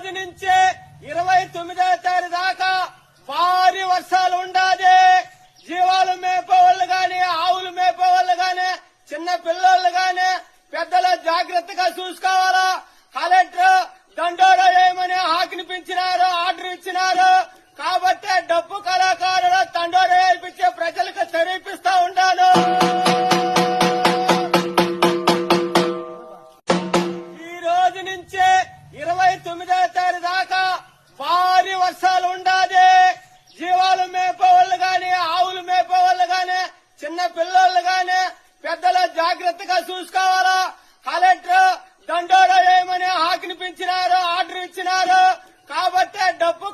రోజు నుంచే 29వ తారీఖు దాకా భారీ వర్షాలు ఉండాది. జీవాలు మేపేవాళ్ళు గాని, ఆవులు మేపేవాళ్ళు గాని, చిన్న పిల్లలు గాని పెద్దలు జాగ్రత్తగా చూసుకోవాలా. కలెక్టర్ దండోరా వేయమని ఆజ్ఞాపించినారు, ఆర్డర్ ఇచ్చినారు. కాబట్టి డబ్బు కళాకారులు దండోరా వేయించే ప్రజలకు తెరిపిస్తా ఉంటాను. ఈ రోజు నుంచే 29వ తారీఖు దాకా భారీ వర్షాలు ఉండాది. జీవాలు మేపేవాళ్ళు గాని, ఆవులు మేపేవాళ్ళు గాని, చిన్న పిల్లలు గాని పెద్దలు జాగ్రత్తగా చూసుకోవాలా. కలెక్టర్ దండోరా వేయమని ఆజ్ఞాపించినారు, ఆర్డర్ ఇచ్చినారు. కాబట్టి డబ్బు